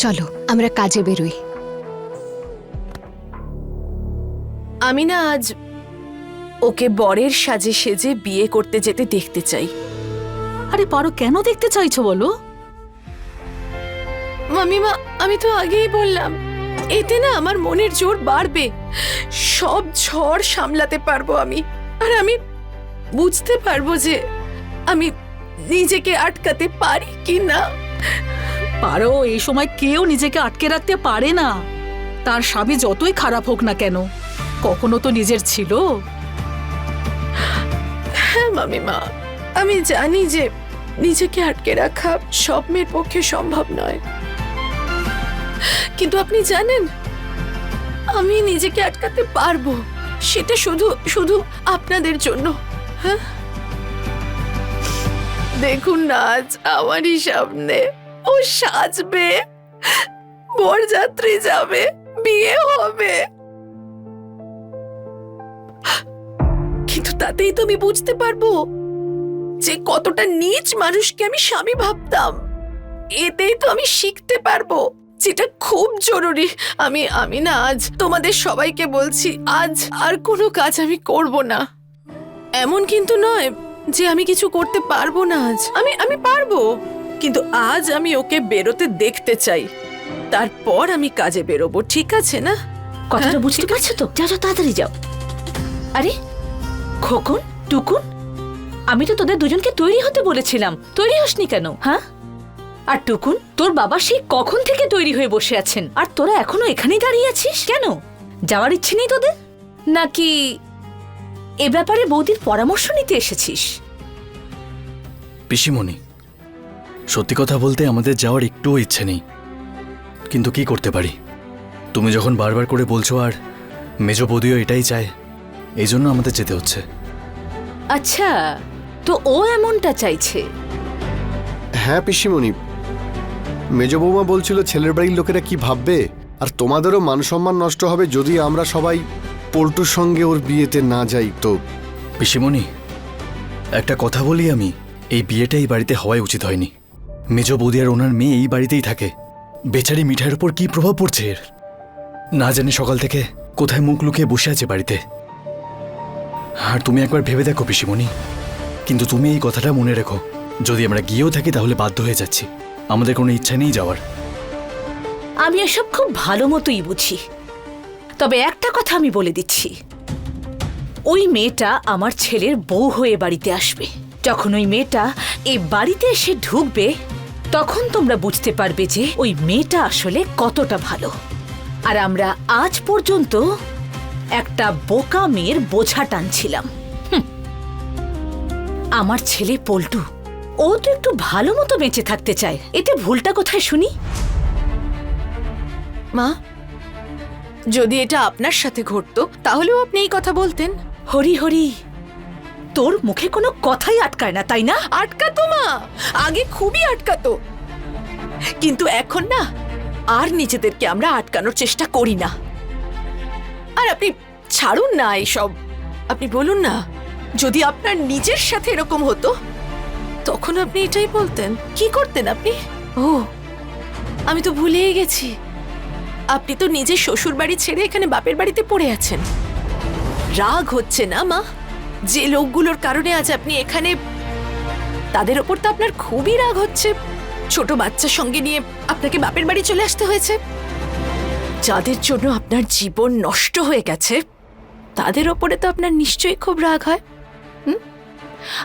চলো আমরা কাজে বেরোই। আমি না আজ ওকে বরের সাজে সেজে বিয়ে করতে যেতে দেখতে চাই। আরে পারো, কেন দেখতে চাইছো বলো? মামিমা, আমি তো আগেই বললাম, এতে না আমার মনের জোর বাড়বে, সব ঝড় সামলাতে পারবো আমি। আর আমি বুঝতে পারবো যে আমি নিজেকে আটকাতে পারি কি না। পারো, এই সময় কেউ নিজেকে আটকে রাখতে পারে না। তার স্বামী যতই খারাপ হোক না কেন, কখনো তো নিজের ছিল। হ্যাঁ মামিমা, আমি জানি যে নিজেকে আটকে রাখা সব মেয়ের পক্ষে সম্ভব নয়, কিন্তু আপনি জানেন আমি নিজেকে আটকাতে পারবো, সেটা শুধু শুধু আপনাদের জন্য। হ্যাঁ, দেখুন না আজ আমারই সামনে ও সাজবে, বরযাত্রী যাবে, বিয়ে হবে, কিন্তু তাতেই তো আমি বুঝতে পারবো যে কতটা নীচ মানুষকে আমি স্বামী ভাবতাম। এতেই তো আমি শিখতে পারবো যেটা খুব জরুরি। আমি না আজ তোমাদের সবাইকে বলছি, আজ আর কোনো কাজ আমি করব না। এমন কিন্তু নয় যে আমি কিছু করতে পারবো না। আজ আমি পারবো, কিন্তু আজ আমি ওকে বেরোতে দেখতে চাই, তারপর আমি কাজে বেরোবো, ঠিক আছে না? কথাটা বুঝতে পারছো তো? যাও যাও, তাড়াতাড়ি যাও। আরে খোকন, টুকুন, আমি তো তোদের দুজনকে তৈরি হতে বলেছিলাম, তৈরি হসনি কেন? হ্যাঁ, আর টুকুন, তোর বাবা সেই কখন থেকে তৈরি হয়ে বসে আছেন, আর তোরা এখনো এখানেই দাঁড়িয়ে আছিস কেন? যাওয়ার ইচ্ছে নেই তোদের? নাকি এ ব্যাপারে বৌদির পরামর্শ নিতে এসেছিস? পিসিমণি, সত্যি কথা বলতে আমাদের যাওয়ার একটুও ইচ্ছে নেই, কিন্তু কি করতে পারি? তুমি যখন বারবার করে বলছো, আর মেজ বৌদিও এটাই চায়, এই জন্য আমাদের যেতে হচ্ছে। আচ্ছা, তো ও এমনটা চাইছে? হ্যাঁ পিসিমণি, মেজ বৌমা বলছিল ছেলের বাড়ির লোকেরা কি ভাববে, আর তোমাদেরও মান সম্মান নষ্ট হবে যদি আমরা সবাই পল্টুর সঙ্গে ওর বিয়েতে না যাই। তো পিসিমণি, একটা কথা বলি, আমি এই বিয়েটা এই বাড়িতে হওয়াই উচিত হয়নি। মেজ বৌদি আর ওনার মেয়ে এই বাড়িতেই থাকে, বেচারি মিঠাইয়ের উপর কি প্রভাব পড়ছে এর, না জানি সকাল থেকে কোথায় মুখ লুকিয়ে বসে আছে বাড়িতে। আর তুমি একবার ভেবে দেখো পিসিমণি, কিন্তু তুমি এই কথাটা মনে রেখো, যদি আমরা গিয়েও থাকি তাহলে বাধ্য হয়ে যাচ্ছি, আমাদের কোনো ইচ্ছা নেই যাওয়ার। আমি এসব খুব ভালো মতোই বুঝি, তবে একটা কথা আমি বলে দিচ্ছি, ওই মেয়েটা আমার ছেলের বউ হয়ে বাড়িতে আসবে। যখন ওই মেয়েটা এই বাড়িতে এসে ঢুকবে, তখন তোমরা বুঝতে পারবে যে ওই মেয়েটা আসলে কতটা ভালো। আর আমরা আজ পর্যন্ত একটা বোকা মেয়ের বোঝা টানছিলাম। আমার ছেলে পল্টু, ও তো একটু ভালো মতো বেঁচে থাকতে চায়, এতে ভুলটা কোথায় শুনি? মা, যদি এটা আপনার সাথে ঘটতো তাহলেও আপনি এই কথা বলতেন। হরি হরি, তোর মুখে কোনো কথাই আটকায় না, তাই না? আটকাতো মা, আগে খুবই আটকাতো, কিন্তু এখন না আর নিজেদেরকে আমরা আটকানোর চেষ্টা করি না। আর আপনি ছাড়ুন না এইসব, আপনি বলুন না, যদি আপনার নিজের সাথে এরকম হতো তখন আপনি এটাই বলতেন, কি করতেন আপনি? ও, আমি তো ভুলেই গেছি, আপনি তো নিজের শ্বশুর বাড়ি ছেড়ে এখানে বাপের বাড়িতে পড়ে আছেন। রাগ হচ্ছে না মা, যে লোকগুলোর কারণে আজ আপনি এখানে, তাদের ওপর তো আপনার খুবই রাগ হচ্ছে। ছোট বাচ্চার সঙ্গে নিয়ে আপনাকে বাপের বাড়ি চলে আসতে হয়েছে। যাদের জন্য আপনার জীবন নষ্ট হয়ে গেছে তাদের ওপরে তো আপনার নিশ্চয়ই খুব রাগ হয়।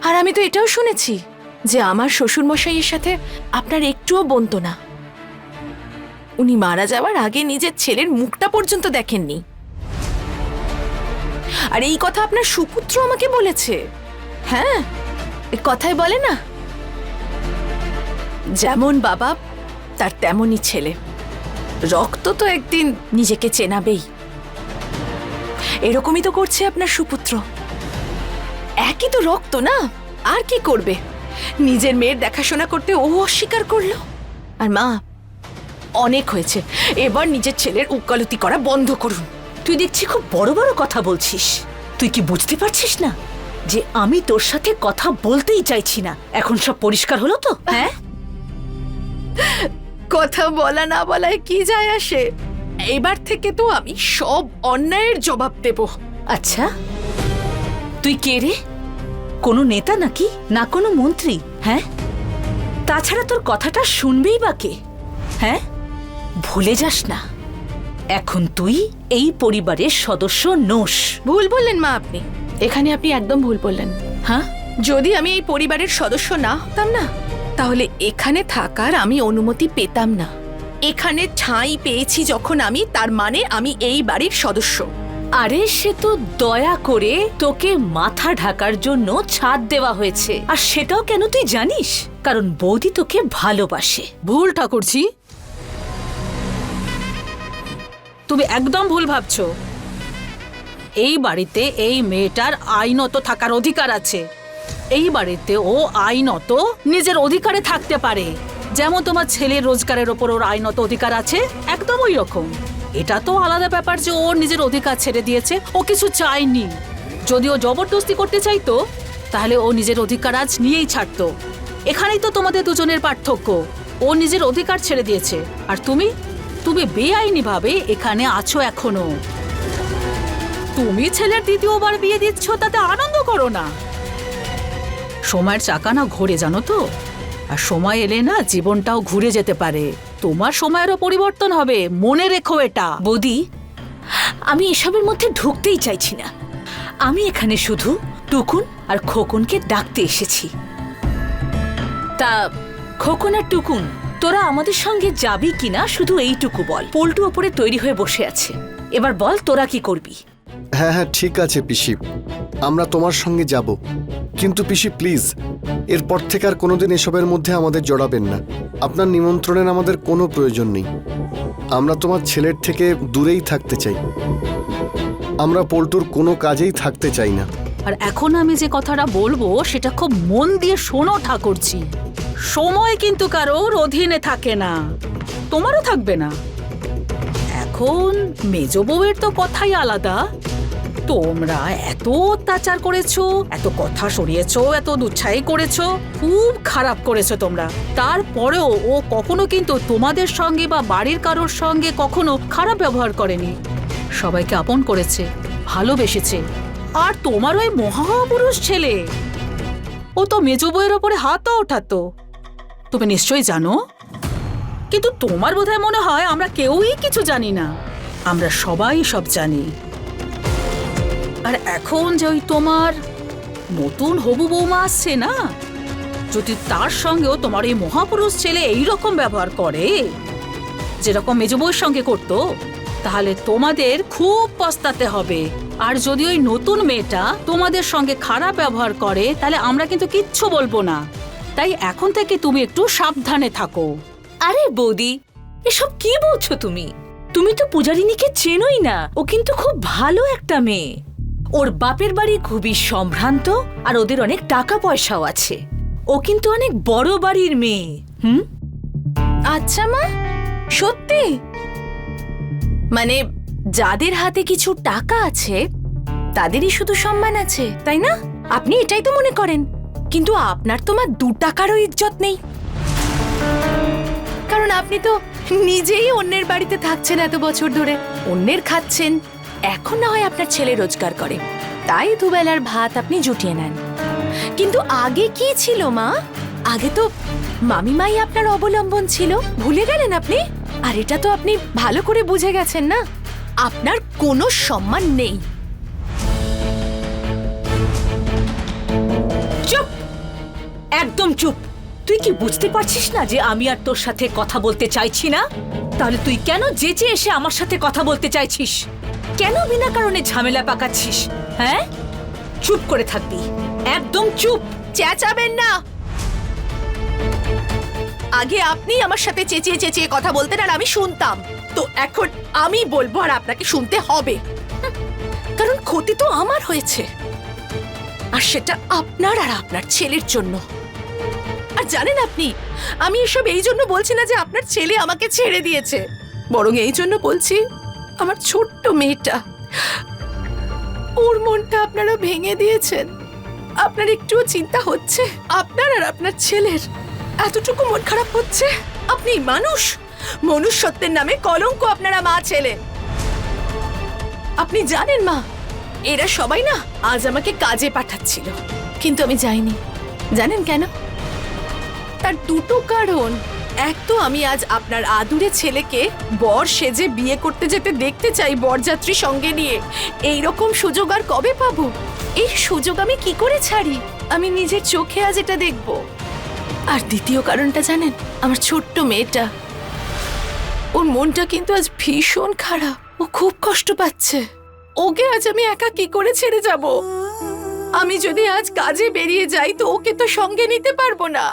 আর আমি তো এটাও শুনেছি যে আমার শ্বশুর মশাইয়ের সাথে আপনার একটুও বনতো না, উনি মারা যাওয়ার আগে নিজের ছেলের মুখটা পর্যন্ত দেখেননি। আর এই কথা আপনার সুপুত্র আমাকে বলেছে। হ্যাঁ, কথায় বলে না, যেমন বাবা তার তেমনই ছেলে, রক্ত তো একদিন নিজেকে চেনাবেই। এরকমই তো করছে আপনার সুপুত্র, একই তো রক্ত না, আর কি করবে? নিজের মেয়ের দেখাশোনা করতে ও অস্বীকার করলো। আর মা, অনেক হয়েছে, এবার নিজের ছেলের উকালতি করা বন্ধ করুন। তুই দেখছি খুব বড় বড় কথা বলছিস। তুই কি বুঝতে পারছিস না যে আমি তোর সাথে কথা বলতেই চাইছি না? এখন সব পরিষ্কার হলো তো? হ্যাঁ, কথা বলা না বলায় কি যায় আসে? এইবার থেকে তো আমি সব অন্যায়ের জবাব দেব। আচ্ছা, তুই কে রে? কোনো নেতা নাকি, না কোনো মন্ত্রী? হ্যাঁ, তাছাড়া তোর কথাটা শুনবেই বা কে? হ্যাঁ, ভুলে যাস না, এখন তুই এই পরিবারের সদস্য নোস। ভুল বললেন মা আপনি, এখানে আপনি একদম ভুল বললেন। হ্যাঁ, যদি আমি এই পরিবারের সদস্য না হতাম না, তাহলে এখানে থাকার আমি অনুমতি পেতাম না। এখানে ঠাঁই পেয়েছি যখন আমি, তার মানে আমি এই বাড়ির সদস্য। আরে সে তো দয়া করে তোকে মাথা ঢাকার জন্য ছাদ দেওয়া হয়েছে, আর সেটাও কেন তুই জানিস? কারণ বৌদি তোকে ভালোবাসে। ভুল ঠাকুরজি, তুমি একদম ভুল ভাবছো। এই বাড়িতে এই মেয়েটার আইনত থাকার অধিকার আছে। এই বাড়িতে ও আইনত নিজের অধিকারে থাকতে পারে, যেমন তোমার ছেলের রোজগারের ওপর ওর আইনত অধিকার আছে, একদম ওই রকম। এটা তো আলাদা ব্যাপার যে ওর নিজের অধিকার ছেড়ে দিয়েছে, ও কিছু চায়নি। যদি ও জবরদস্তি করতে চাইতো তাহলে ও নিজের অধিকার আজ নিয়েই ছাড়তো। এখানেই তো তোমাদের দুজনের পার্থক্য। ও নিজের অধিকার ছেড়ে দিয়েছে, আর তুমি তুমি বেআইনি ভাবে এখানে আছো এখনো। তুমি ছেলের দ্বিতীয়বার বিয়ে দিচ্ছ, তাতে আনন্দ করো না। সময়ের চাকা না ঘোরে, জানো তো, আর সময় এলে না জীবনটাও ঘুরে যেতে পারে। তোমার সময়েরও পরিবর্তন হবে, মনে রেখো এটা। বৌদি, আমি এসবের মধ্যে ঢুকতেই চাইছি না। আমি এখানে শুধু টুকুন আর খোকনকে ডাকতে এসেছি। তা খোকন আর টুকুন, তোরা আমাদের সঙ্গে যাবি কিনা শুধু এইটুকু বল। পল্টু ওপরে তৈরি হয়ে বসে আছে, এবার বল তোরা কি করবি? হ্যাঁ হ্যাঁ, ঠিক আছে পিসি, আমরা তোমার সঙ্গে যাব। কিন্তু পিসি প্লিজ, এরপর থেকে আর কোনোদিন এসবের মধ্যে আমাদের জড়াবেন না। আপনার নিমন্ত্রণের আমাদের কোনো প্রয়োজন নেই। আমরা তোমার ছেলের থেকে দূরেই থাকতে চাই। আমরা পল্টুর কোনো কাজেই থাকতে চাই না। আর এখন আমি যে কথাটা বলবো সেটা খুব মন দিয়ে শোনো ঠাকুরজি। সময় কিন্তু কারোর অধীনে থাকে না, তোমারও থাকবে না। এখন মেজ বউয়ের তো কথাই আলাদা। তোমরা এত অত্যাচার করেছো, এত কথা সরিয়েছো, এত দুচ্ছাই করেছো, খুব খারাপ করেছো তোমরা। তারপরেও ও কখনো কিন্তু তোমাদের সঙ্গে বা বাড়ির কারোর সঙ্গে কখনো খারাপ ব্যবহার করেনি। সবাইকে আপন করেছে, ভালোবেসেছে। আর তোমার ওই মহাপুরুষ ছেলে, ও তো মেজ বউয়ের ওপরে হাতও ওঠাতো, তুমি নিশ্চয়ই জানো। কিন্তু তোমার বোধহয় মনে হয় আমরা কেউই কিছু জানি না। আমরা সবাই সব জানি। আর এখন যে ওই তোমার নতুন হবু বৌমা আসছে না, যদি তার সঙ্গেও তোমার এই মহাপুরুষ ছেলে এইরকম ব্যবহার করে যেরকম মেজ বউয়ের সঙ্গে করতো, তাহলে তোমাদের খুব পস্তাতে হবে। আর যদি ওই নতুন মেয়েটা তোমাদের সঙ্গে খারাপ ব্যবহার করে, তাহলে আমরা কিন্তু কিচ্ছু বলবো না। তাই এখন থেকে তুমি একটু সাবধানে থাকো। আরে বৌদি, এসব কি বলছো তুমি? তুমি তো পূজারিনীকে চেনোই না। ও কিন্তু খুব ভালো একটা মেয়ে। ওর বাপের বাড়ি খুবই সম্ভ্রান্ত, আর ওদের অনেক টাকা পয়সাও আছে। ও কিন্তু অনেক বড় বাড়ির মেয়ে। আচ্ছা মা, সত্যি? মানে যাদের হাতে কিছু টাকা আছে তাদেরই শুধু সম্মান আছে, তাই না? আপনি এটাই তো মনে করেন। কিন্তু আপনার তো মা 2 টাকারও ইজ্জত নেই, কারণ আপনি তো নিজেই অন্যের বাড়িতে থাকছেন এত বছর ধরে, অন্যের খাচ্ছেন। এখন না হয় আপনার ছেলে রোজগার করে, তাই দুবেলার ভাত আপনি জুটিয়ে নেন। কিন্তু আগে কি ছিল মা? আগে তো মামিমাই আপনার অবলম্বন ছিল, ভুলে গেলেন আপনি? আর এটা তো আপনি ভালো করে বুঝে গেছেন না, আপনার কোনো সম্মান নেই। চুপ, একদম চুপ। তুই কি বুঝতে পারছিস না যে আমি আর তোর সাথে কথা বলতে চাইছি না? তাহলে তুই কেন যেচে এসে আমার সাথে কথা বলতে চাইছিস? কেন বিনা কারণে ঝামেলা পাকাচ্ছিস? হ্যাঁ, চুপ করে থাকবি, একদম চুপ। চেঁচাবেন না। আগে আপনি আমার সাথে চেঁচিয়ে চেঁচিয়ে কথা বলতেন আর আমি শুনতাম, তো এখন আমি বলবো আর আপনাকে শুনতে হবে। কারণ ক্ষতি তো আমার হয়েছে, আর সেটা আপনার আর আপনার ছেলের জন্য। আর জানেন আপনি, আমি এসব এই জন্য বলছি না যে আপনার ছেলে আমাকে ছেড়ে দিয়েছে, বরং এই জন্য বলছি আমার ছোট্ট মেয়েটা, ওর মনটা আপনারা ভেঙে দিয়েছেন। আপনার একটুও চিন্তা হচ্ছে আপনার আর আপনার ছেলের এতটুকু মন খারাপ হচ্ছে? আপনি মানুষ? মনুষ্যত্বের নামে কলঙ্ক আপনারা মা ছেলে। আপনি জানেন মা, এরা সবাই না আজ আমাকে কাজে পাঠাচ্ছিল, কিন্তু আমি যাইনি। জানেন কেন? তার দুটো কারণ। এক তো আমি আজ আপনার আদুরে ছেলেকে বর সেজে বিয়ে করতে যেতে দেখতে চাই বরযাত্রী সঙ্গে নিয়ে। এই রকম সুযোগ আর কবে পাবো? এই সুযোগ আমি কি করে ছাড়ি? আমি নিজের চোখে আজ এটা দেখব। আর দ্বিতীয় কারণটা জানেন? আমার ছোট্ট মেয়েটা, ওর মনটা কিন্তু আজ ভীষণ খারাপ। ও খুব কষ্ট পাচ্ছে। ওকে আজ আমি একা কি করে ছেড়ে যাব? আমি যদি আজ কাজে বেরিয়ে যাই তো ওকে তো সঙ্গে নিতে পারবো না।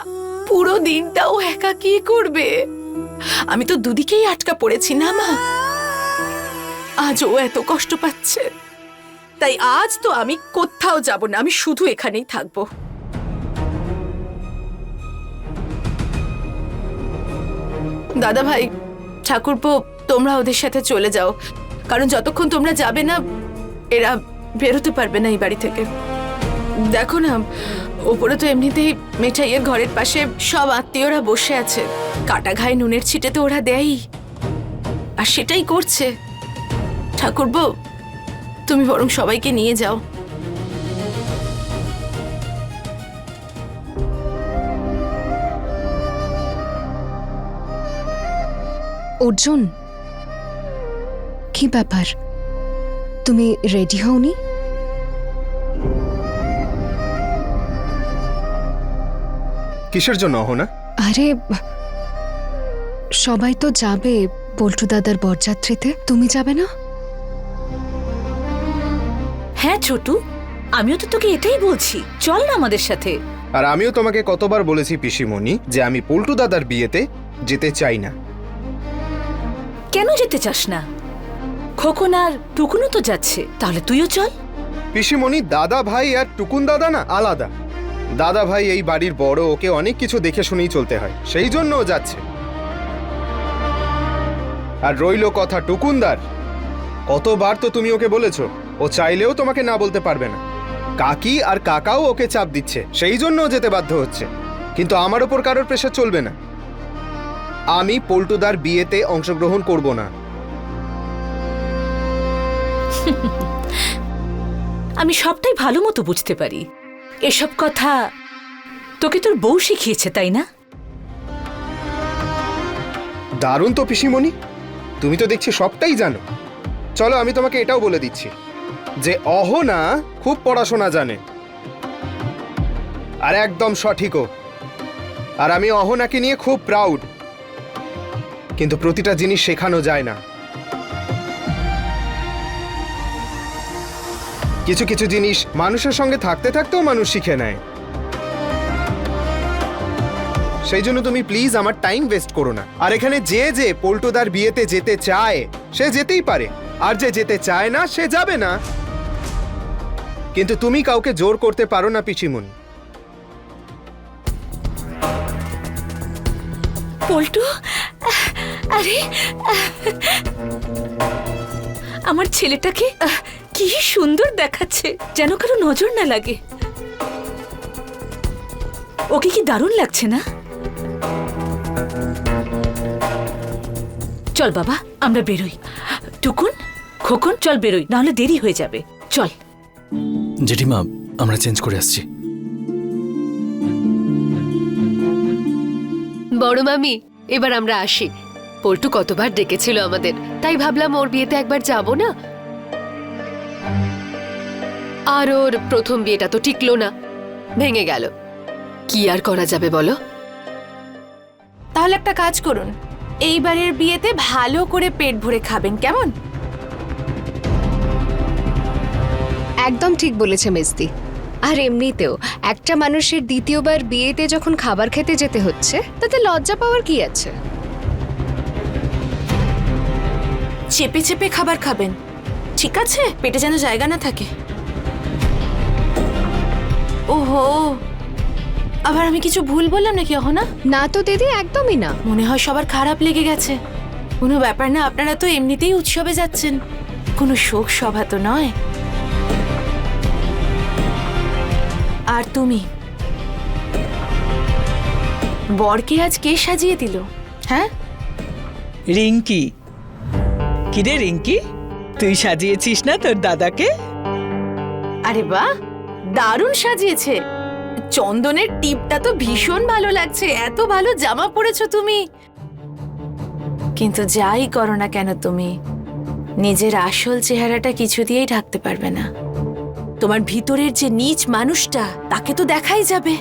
পুরো দিনটা ও একা কি করবে? আমি তো দুদিকেই আটকা পড়েছি না মা। আজ ও এত কষ্ট পাচ্ছে, তাই আজ তো আমি কোথাও যাব না। আমি শুধু এখানেই থাকবো। দাদা ভাই, ঠাকুরপো, তোমরা ওদের সাথে চলে যাও, কারণ যতক্ষণ তোমরা যাবে না এরা বেরোতে পারবে না এই বাড়ি থেকে। দেখো না, ওপরে তো এমনিতেই মিঠাইয়ের ঘরের পাশে সব আত্মীয়রা বসে আছে। কাটা ঘায়ে নুনের ছিটে তো ওরা দেয়ই, আর সেটাই করছে। ঠাকুরপো, তুমি বরং সবাইকে নিয়ে যাও। অর্জুন, কি ব্যাপার? তুমি রেডি হওনি? কিসের জন্য অহনা? আরে, সবাই তো যাবে পল্টু দাদার বরযাত্রীতে, তুমি যাবে না? হ্যাঁ ছোটু, আমিও তো তোকে এটাই বলছি, চল না আমাদের সাথে। আর আমিও তোমাকে কতবার বলেছি পিসিমণি যে আমি পল্টু দাদার বিয়েতে যেতে চাই না। কেন যেতে চাস না? খোকন আর টুকুনও তো যাচ্ছে, তাহলে তুইও চল। পিসিমণি, দাদা ভাই আর টুকুন দাদা না আলাদা। দাদা ভাই এই বাড়ির বড়, ওকে অনেক কিছু দেখে শুনেই চলতে হয়, সেই জন্য ও যাচ্ছে। আর রইল কথা টুকুনদার, কতবার তো তুমি ওকে বলেছো ও চাইলেও তোমাকে না বলতে পারবে না। কাকি আর কাকাও ওকে চাপ দিচ্ছে, সেই জন্য ও যেতে বাধ্য হচ্ছে। কিন্তু আমার ওপর কারোর প্রেশার চলবে না। আমি পল্টুদার বিয়েতে অংশগ্রহণ করব না। আমি সবটাই ভালো মতো বুঝতে পারি। এসব কথা তোকে তোর বউ শিখিয়েছে, তাই না? দারুণ তো পিসিমণি, তুমি তো দেখছি সবটাই জানো। চলো আমি তোমাকে এটাও বলে দিচ্ছি যে অহনা খুব পড়াশোনা জানে, আর একদম সঠিকও। আর আমি অহনাকে নিয়ে খুব প্রাউড। কিন্তু প্রতিটা জিনিস শেখানো যায় না। কিছু কিছু জিনিস মানুষের সঙ্গে থাকতে থাকতেও মানুষ শিখে নেয়। সেই জন্য তুমি প্লিজ আমার টাইম ওয়েস্ট করো না। আর এখানে যে যে পল্টুদার বিয়েতে যেতে চায় সে যেতেই পারে, আর যে যেতে চায় না সে যাবে না। কিন্তু তুমি কাউকে জোর করতে পারো না পিসিমণি। পল্টু, আরে আমার ছেলেটাকে কি সুন্দর দেখাচ্ছে, যেন কারো নজর না লাগে। ওকে কি দারুণ লাগছে না? চল বাবা, আমরা বেরোই। টুকুন, খোকন, চল বেরোই, নাহলে দেরি হয়ে যাবে। চল। জেঠিমা, আমরা চেঞ্জ করে আসছি। বড় মামি, এবার আমরা আসি। পল্টু কতবার ডেকেছিল আমাদের, তাই ভাবলাম ওর বিয়েতে একবার যাব না। আর ওর প্রথম বিয়েটা তো টিকলো না, ভেঙে গেল। কি আর করা যাবে বলো? তাহলে একটা কাজ করুন, এইবারের বিয়েতে ভালো করে পেট ভরে খাবেন, কেমন? একদম ঠিক বলেছে মেজদি। আর এমনিতেও একটা মানুষের দ্বিতীয়বার বিয়েতে যখন খাবার খেতে যেতে হচ্ছে, তাতে লজ্জা পাওয়ার কি আছে? চেপে চেপে খাবার খাবেন, ঠিক আছে? পেটে যেন জায়গা না থাকে। ওহো, আবার আমি কিছু ভুল বললাম নাকি অহনা? না তো দিদি, একদমই না। মনে হয় সবার খারাপ লেগে গেছে। কোনো ব্যাপার না, আপনারা তো এমনিতেই উৎসবে যাচ্ছেন, কোনো শোক সভা তো নয়। আর তুমি, বরকে আজ কে সাজিয়ে দিল? হ্যাঁ, রিঙ্কি, কিরে রিঙ্কি, তুই সাজিয়েছিস না তোর দাদাকে? আরে বাহ, দারুণ সাজিয়েছে। চন্দনের টিপটা তো ভীষণ ভালো লাগছে। এত ভালো জামা পরেছো তুমি। কিন্তু যাই করো না কেন, তুমি নিজের আসল চেহারাটা কিছু দিয়েই ঢাকতে পারবে না। তোমার ভিতরের যে নীচ মানুষটা, তাকে তো দেখাই যাবে।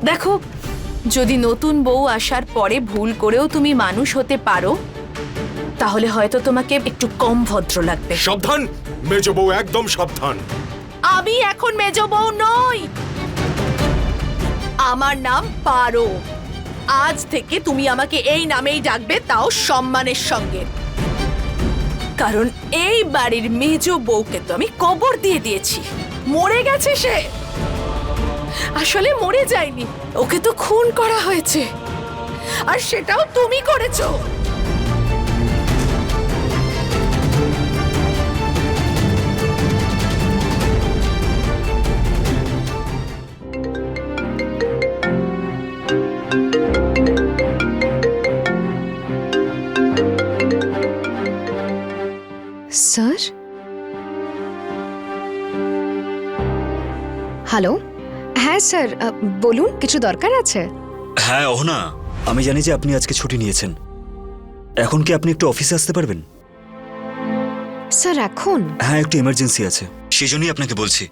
দেখো, যদি নতুন বউ আসার পরে ভুল করেও তুমি মানুষ হতে পারো, তাহলে হয়তো তোমাকে একটু কম ভদ্র লাগবে। সাবধান মেজ বউ, একদম সাবধান। আমি এখন মেজ বউ নই, আমার নাম পারো। আজ থেকে তুমি আমাকে এই নামেই ডাকবে, তাও সম্মানের সঙ্গে। কারণ এই বাড়ির মেজ বউকে তো আমি কবর দিয়ে দিয়েছি। মরে গেছে সে। আসলে মরে যায়নি, ওকে তো খুন করা হয়েছে, আর সেটাও তুমি করেছো। স্যার? হ্যালো, হ্যাঁ স্যার, বলুন, কিছু দরকার আছে? হ্যাঁ অহনা, আমি জানি যে আপনি আজকে ছুটি নিয়েছেন। এখন কি আপনি একটু অফিসে আসতে পারবেন? স্যার এখন? হ্যাঁ, একটু এমার্জেন্সি আছে, সেই জন্যই আপনাকে বলছি।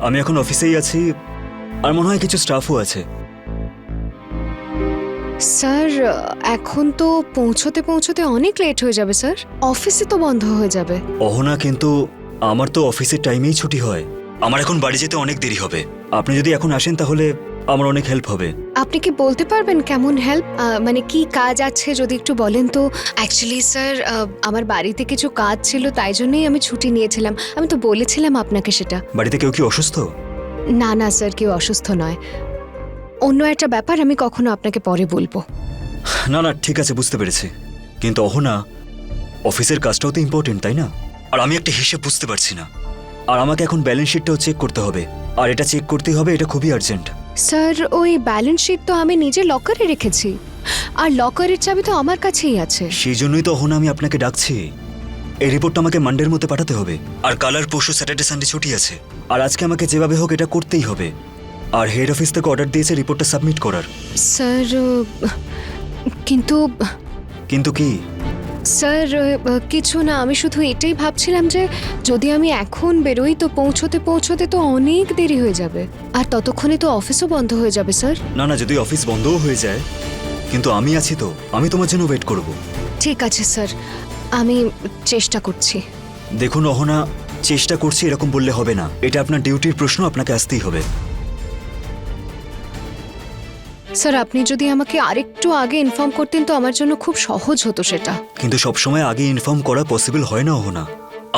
আমি এখন অফিসেই আছি, আর মনে হয় কিছু স্টাফও আছে। স্যার এখন তো পৌঁছতে পৌঁছতে অনেক লেট হয়ে যাবে স্যার। অফিসে তো বন্ধ হয়ে যাবে। অহনা, কিন্তু আমার তো অফিসের টাইমেই ছুটি হয়। আমার এখন বাড়ি যেতে অনেক দেরি হবে। আপনি যদি এখন আসেন তাহলে আমার অনেক হেল্প হবে। আপনি কি বলতে পারবেন কেমন হেল্প? মানে কি কাজ আছে যদি একটু বলেন তো। অ্যাকচুয়ালি স্যার, আমার বাড়িতে কিছু কাজ ছিল, তাই জন্যই আমি ছুটি নিয়েছিলাম। আমি তো বলেছিলাম আপনাকে সেটা। বাড়িতে কেউ কি অসুস্থ? না না স্যার, কেউ অসুস্থ নয়। অন্য একটা ব্যাপার, আমি কখনো আপনাকে পরে বলবো। না না, ঠিক আছে, বুঝতে পেরেছি। কিন্তু অহনা, অফিসের কাজটাও তো ইম্পর্টেন্ট, তাই না? আর আমি একটা হিসেব বুঝতে পারছি না, আর আমাকে এখন ব্যালেন্স শিটটাও চেক করতে হবে, আর এটা চেক করতেই হবে, এটা খুবই আর্জেন্ট। স্যার, ওই ব্যালেন্স শিট তো আমি নিজে লকারে রেখেছি, আর লকারের চাবি তো আমার কাছেই আছে। সেই জন্যই তো অহনা আমি আপনাকে ডাকছি। এই রিপোর্টটা আমাকে মানডের মধ্যে পাঠাতে হবে, আর কাল আর পরশু স্যাটারডে সানডে ছুটি আছে, আর আজকে আমাকে যেভাবে হোক এটা করতেই হবে। আর হেড অফিস থেকে অর্ডার দিয়েছে রিপোর্টটা সাবমিট করার। স্যার কিন্তু কিন্তু কি? স্যার কিছু না, আমি শুধু এটাই ভাবছিলাম যে যদি আমি এখন বেরোই তো পৌঁছতে পৌঁছতে তো অনেক দেরি হয়ে যাবে, আর ততক্ষণে তো অফিসও বন্ধ হয়ে যাবে স্যার। না না, যদি অফিস বন্ধও হয়ে যায়, কিন্তু আমি আছি তো, আমি তোমার জন্য ওয়েট করব। ঠিক আছে স্যার, আমি চেষ্টা করছি। দেখুন অহনা, চেষ্টা করছি এরকম বললে হবে না। এটা আপনার ডিউটির প্রশ্ন, আপনাকে আসতেই হবে। স্যার, আপনি যদি আমাকে আরেকটু আগে ইনফর্ম করতেন তো আমার জন্য খুব সহজ হতো সেটা। কিন্তু সবসময় আগে ইনফর্ম করা পসিবল হয় না অহনা।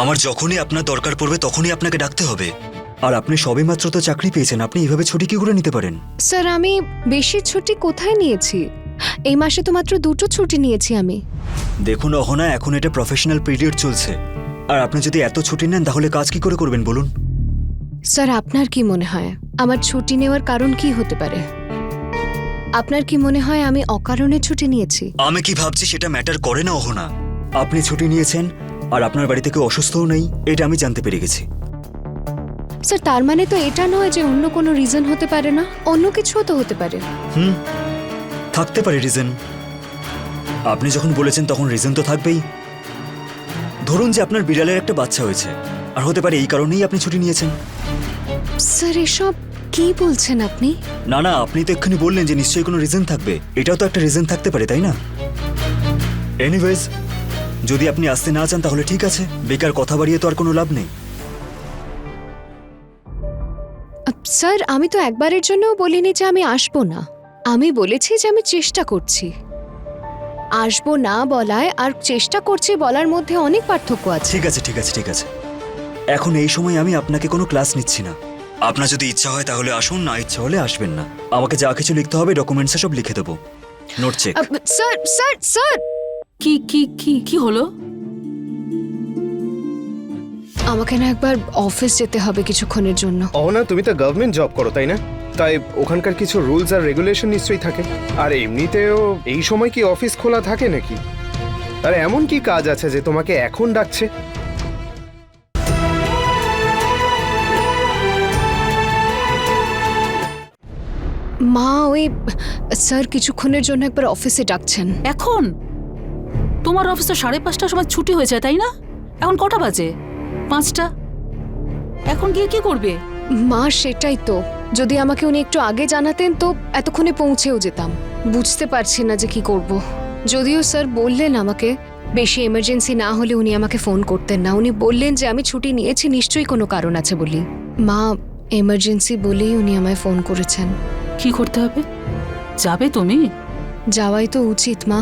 আমার যখনই আপনার দরকার পড়বে তখনই আপনাকে ডাকতে হবে। আর আপনি সবেমাত্র তো চাকরি পেয়েছেন, আপনি এইভাবে ছুটি কি করে নিতে পারেন? স্যার, আমি বেশি ছুটি কোথায় নিয়েছি? এই মাসে তো মাত্র 2টো ছুটি নিয়েছি আমি। দেখুন অহনা, এখন এটা প্রফেশনাল পিরিয়ড চলছে, আর আপনি যদি এত ছুটি নেন তাহলে কাজ কি করে করবেন বলুন? স্যার, আপনার কি মনে হয় আমার ছুটি নেওয়ার কারণ কি হতে পারে? আপনার কি মনে হয় আমি অকারণে ছুটি নিয়েছি? আমি কি ভাবছি সেটা ম্যাটার করে না অহনা। আপনি ছুটি নিয়েছেন, আর আপনার বাড়ি থেকে অসুস্থও নেই, এটা আমি জানতে পেরে গেছি। স্যার, তার মানে তো এটা নয় যে অন্য কোনো রিজন হতে পারে না, অন্য কিছুও তো হতে পারে। থাকতে পারে রিজন। আপনি যখন বলেছেন তখন রিজন তো থাকবেই। ধরুন যে আপনার বিড়ালের একটা বাচ্চা হয়েছে, আর হতে পারে এই কারণেই আপনি ছুটি নিয়েছেন। স্যার, এসব কি বলছেন আপনি? না না, আপনি তো এক্ষুনি বললেন যে নিশ্চয়ই কোনো রিজন থাকবে। এটাও তো একটা রিজন থাকতে পারে, তাই না? এনিওয়েজ, যদি আপনি আসতে না চান তাহলে ঠিক আছে, বেকার কথা বাড়িয়ে তো আর কোনো লাভ নেই। স্যার, আমি তো একবারের জন্যও বলিনি যে আমি আসবো না। আমি বলেছি যে আমি চেষ্টা করছি। আসবো না বলায় আর চেষ্টা করছি বলার মধ্যে অনেক পার্থক্য আছে। ঠিক আছে ঠিক আছে ঠিক আছে, এখন এই সময় আমি আপনাকে কোনো ক্লাস নিচ্ছি না। আপনার যদি ইচ্ছা হয় তাহলে আসুন, না ইচ্ছা হলে আসবেন না। আমাকে যা কিছু লিখতে হবে ডকুমেন্টসে সব লিখে দেবো। Note check. Sir sir sir, কি কি কি কি হলো? আমাকে না একবার অফিস যেতে হবে কিছুক্ষণের জন্য। অহনা, তুমি তো গভর্নমেন্ট জব করো, তাই না? তাই ওখানকার কিছু রুলস আর রেগুলেশন নিশ্চয়ই থাকে। আর এমনিতেও এই সময় কি অফিস খোলা থাকে নাকি? আর এমন কি কাজ আছে যে তোমাকে এখন ডাকছে? মা ওই স্যার কিছুক্ষণের জন্য একবার অফিসে ডাকছেন। এখন তোমার অফিস তো 5:30টার সময় ছুটি হয়ে যায়, তাই না? এখন কটা বাজে? 5টা। এখন গিয়ে কি করবে? মা সেটাই তো, যদি আমাকে উনি একটু আগে জানাতেন তো এতক্ষণে পৌঁছেও যেতাম। বুঝতে পারছি না যে কি করব। যদিও স্যার বললেন আমাকে বেশি এমার্জেন্সি না হলে উনি আমাকে ফোন করতেন না। উনি বললেন যে আমি ছুটি নিয়েছি, নিশ্চয়ই কোনো কারণ আছে বলি। মা এমার্জেন্সি বলেই উনি আমায় ফোন করেছেন। কি করতে হবে? যাবে তুমি? যাওয়াই তো উচিত মা।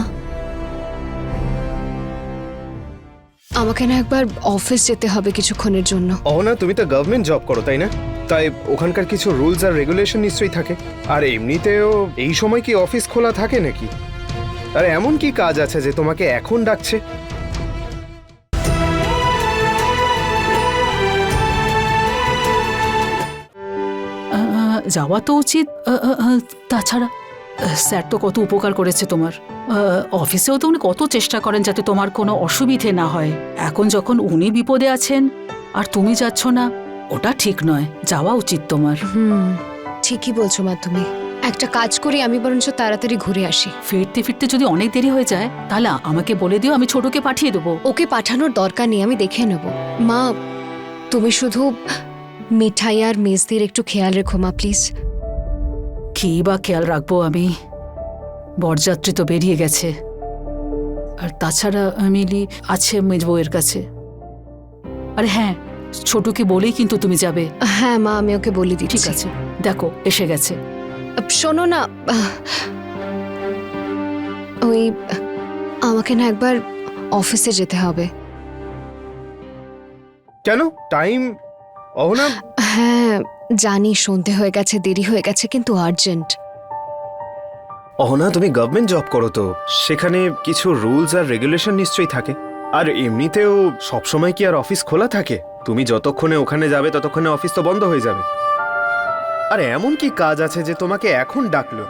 আমাকে না একবার অফিস যেতে হবে কিছুক্ষণের জন্য। অহনা, তুমি তো গভর্নমেন্ট জব করো, তাই না? তাই ওখানকার কিছু রুলস আর রেগুলেশন নিশ্চয়ই থাকে। আর এমনিতেও এই সময় কি অফিস খোলা থাকে নাকি? আর এমন কি কাজ আছে যে তোমাকে এখন ডাকছে? যাওয়া তো উচিত। তাছাড়া স্যার তো কত উপকার করেছে তোমার। অফিসেও তো উনি কত চেষ্টা করেন যাতে তোমার কোনো অসুবিধে না হয়। এখন যখন উনি বিপদে আছেন আর তুমি যাচ্ছ না, ওটা ঠিক নয়। যাওয়া উচিত তোমার। ঠিকই বলছো মা তুমি। একটা কাজ করি, আমি বরঞ্চ তাড়াতাড়ি ঘুরে আসি। ফিরতে ফিরতে যদি অনেক দেরি হয়ে যায় তাহলে আমাকে বলে দিও, আমি ছোটকে পাঠিয়ে দেবো। ওকে পাঠানোর দরকার নেই, আমি দেখে নেব। মা তুমি শুধু মিঠাই আর মেজদির একটু খেয়াল রেখো মা, প্লিজ। কি বা খেয়াল রাখবো আমি? বরযাত্রী তো বেরিয়ে গেছে। আর তাছাড়া মিলি আছে মেজ বউয়ের কাছে। আরে হ্যাঁ, ছোটকে বলেই কিন্তু তুমি যাবে। হ্যাঁ মা, আমি ওকে বলে দিচ্ছি। ঠিক আছে, দেখো এসে গেছে। শোনো না, ওই আমাকে না একবার অফিসে যেতে হবে। কেন? টাইম অহনা। হ্যাঁ জানি সন্ধে হয়ে গেছে, দেরি হয়ে গেছে, কিন্তু আর্জেন্ট। অহনা, তুমি গভর্নমেন্ট জব করো তো, সেখানে কিছু রুলস আর রেগুলেশন নিশ্চয়ই থাকে। আর এমনিতেও সবসময় কি আর অফিস খোলা থাকে? তুমি যতক্ষণে ওখানে যাবে ততক্ষণে অফিস তো বন্ধ হয়ে যাবে। আর এমন কি কাজ আছে যে তোমাকে এখন ডাকলো?